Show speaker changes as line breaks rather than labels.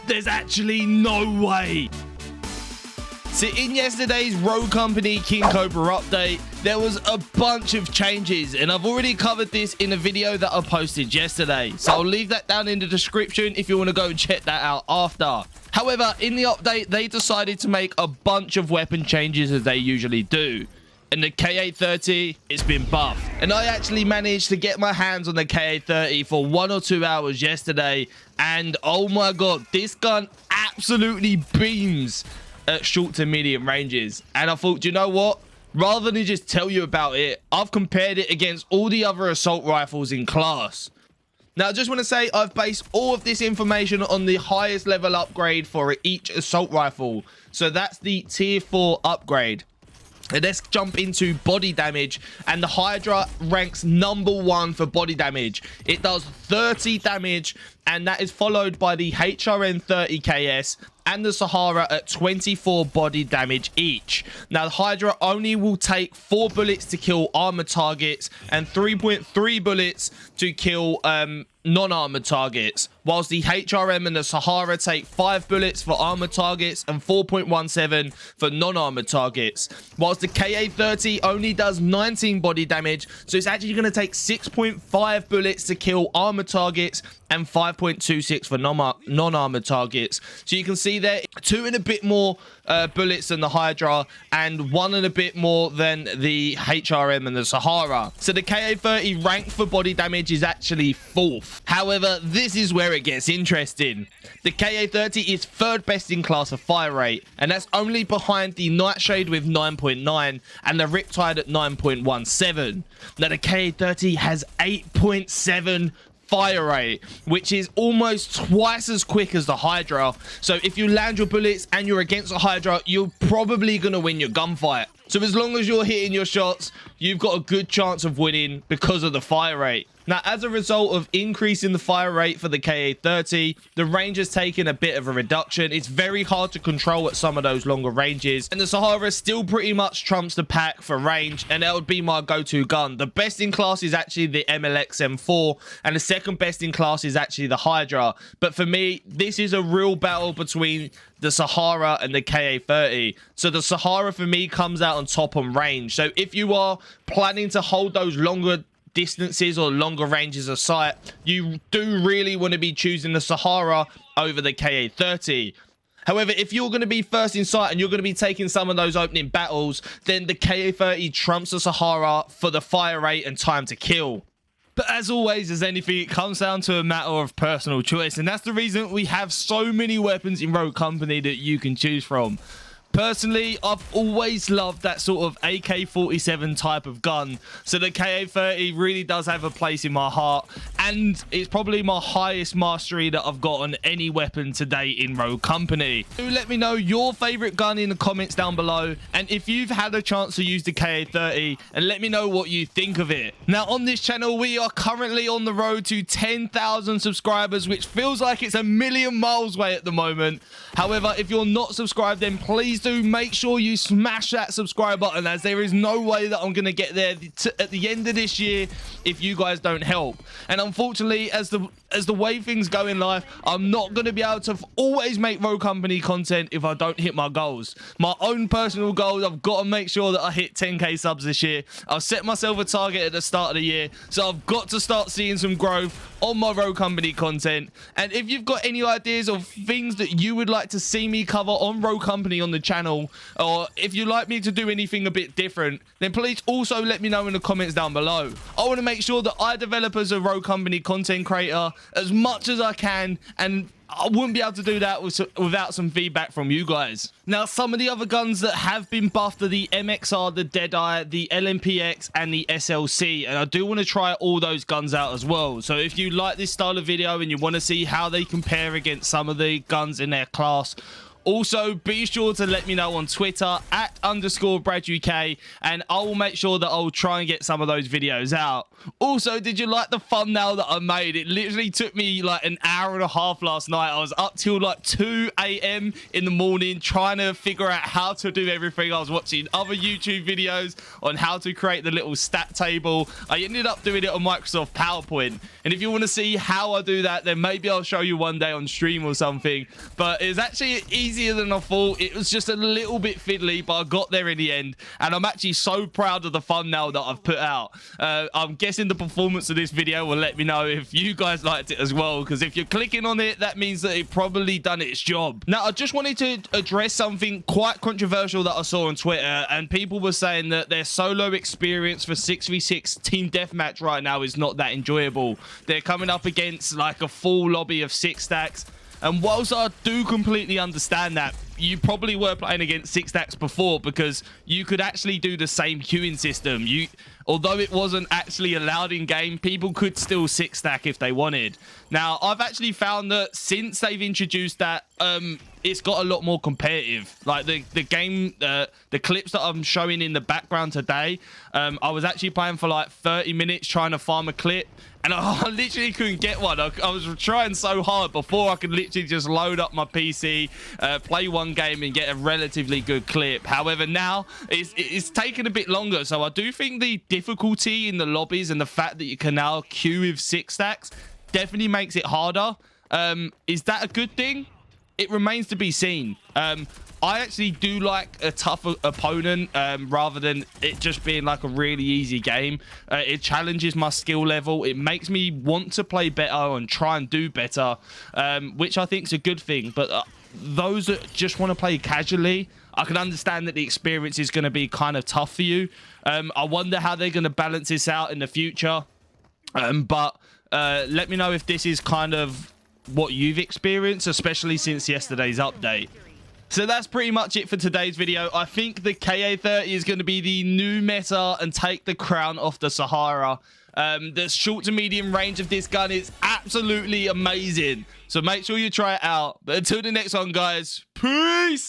There's actually no way. So in yesterday's Rogue Company King Cobra update, there was a bunch of changes, and I've already covered this in a video that I posted yesterday. So I'll leave that down in the description if you want to go and check that out after. However, in the update, they decided to make a bunch of weapon changes as they usually do. And the KA30, it's been buffed. And I actually managed to get my hands on the KA30 for 1 or 2 hours yesterday. And oh my god, this gun absolutely beams at short to medium ranges. And I thought, you know what? Rather than just tell you about it, I've compared it against all the other assault rifles in class. Now, I just want to say I've based all of this information on the highest level upgrade for each assault rifle. So that's the tier 4 upgrade. And let's jump into body damage, and the Hydra ranks #1 for body damage. It does 30 damage, and that is followed by the HRN30KS and the Sahara at 24 body damage each. Now, the Hydra only will take 4 bullets to kill armor targets and 3.3 bullets to kill non-armored targets, whilst the HRM and the Sahara take 5 bullets for armored targets and 4.17 for non-armored targets, whilst the KA30 only does 19 body damage, so it's actually going to take 6.5 bullets to kill armored targets and 5.26 for non-armored targets. So you can see there 2 and a bit more bullets than the Hydra and 1 and a bit more than the HRM and the Sahara. So the KA30 rank for body damage is actually 4th. However, this is where it gets interesting. The KA30 is 3rd best in class for fire rate, and that's only behind the Nightshade with 9.9 and the Riptide at 9.17. Now the KA30 has 8.7 fire rate, which is almost twice as quick as the Hydra. So if you land your bullets and you're against a Hydra, you're probably going to win your gunfight. So as long as you're hitting your shots, you've got a good chance of winning because of the fire rate. Now, as a result of increasing the fire rate for the KA30, the range has taken a bit of a reduction. It's very hard to control at some of those longer ranges, and the Sahara still pretty much trumps the pack for range, and that would be my go-to gun. The best in class is actually the MLX M4, and the second best in class is actually the Hydra. But for me, this is a real battle between the Sahara and the KA30. So the Sahara for me comes out on top on range. So if you are planning to hold those longer distances or longer ranges of sight, you do really want to be choosing the Sahara over the KA30. However, if you're going to be first in sight and you're going to be taking some of those opening battles, then the KA30 trumps the Sahara for the fire rate and time to kill. But as always, as anything, it comes down to a matter of personal choice, and that's the reason we have so many weapons in Rogue Company that you can choose from. Personally, I've always loved that sort of AK-47 type of gun, so the KA30 really does have a place in my heart, and it's probably my highest mastery that I've got on any weapon today in Rogue Company. Do let me know your favorite gun in the comments down below, and if you've had a chance to use the KA30, and let me know what you think of it. Now, on this channel, we are currently on the road to 10,000 subscribers, which feels like it's a million miles away at the moment. However, if you're not subscribed, then please do make sure you smash that subscribe button, as there is no way that I'm going to get there at the end of this year if you guys don't help. And unfortunately, as the way things go in life, I'm not going to be able to always make Rogue Company content if I don't hit my goals. My own personal goals, I've got to make sure that I hit 10k subs this year. I've set myself a target at the start of the year, so I've got to start seeing some growth on my Rogue Company content. And if you've got any ideas of things that you would like to see me cover on Rogue Company on the channel, or if you'd like me to do anything a bit different, then please also let me know in the comments down below. I want to make sure that I develop as a Rogue Company content creator as much as I can, and I wouldn't be able to do that without some feedback from you guys. Now, some of the other guns that have been buffed are the MXR, the Deadeye, the LMPX, and the SLC. And I do want to try all those guns out as well. So if you like this style of video and you want to see how they compare against some of the guns in their class, Also, be sure to let me know on Twitter @_ bradUK, and I will make sure that I'll try and get some of those videos out. Also, did you like the thumbnail that I made? It literally took me like an hour and a half last night. I was up till like 2 a.m. in the morning trying to figure out how to do everything. I was watching other YouTube videos on how to create the little stat table. I ended up doing it on Microsoft PowerPoint, and if you want to see how I do that, then maybe I'll show you one day on stream or something. But it's actually easier than I thought. It was just a little bit fiddly, but I got there in the end, and I'm actually so proud of the thumbnail that I've put out. I'm guessing the performance of this video will let me know if you guys liked it as well, because if you're clicking on it, that means that it probably done its job. Now, I just wanted to address something quite controversial that I saw on Twitter, and people were saying that their solo experience for 6v6 team deathmatch right now is not that enjoyable. They're coming up against like a full lobby of 6 stacks, and whilst I do completely understand that, you probably were playing against 6 stacks before, because you could actually do the same queuing system. Although it wasn't actually allowed in game, people could still 6 stack if they wanted. Now, I've actually found that since they've introduced that, it's got a lot more competitive. Like the game, the clips that I'm showing in the background today, I was actually playing for like 30 minutes trying to farm a clip, and I literally couldn't get one. I was trying so hard before I could literally just load up my PC, play one game and get a relatively good clip. However, now it's taken a bit longer, so I do think the difficulty in the lobbies and the fact that you can now queue with 6 stacks definitely makes it harder. Is that a good thing? It remains to be seen. I actually do like a tougher opponent rather than it just being like a really easy game. It challenges my skill level. It makes me want to play better and try and do better, which I think is a good thing. But those that just want to play casually, I can understand that the experience is going to be kind of tough for you. I wonder how they're going to balance this out in the future. But let me know if this is kind of what you've experienced, especially since yesterday's update. So that's pretty much it for today's video. I think the KA30 is going to be the new meta and take the crown off the Sahara. The short to medium range of this gun is absolutely amazing, so make sure you try it out. But until the next one, guys, peace.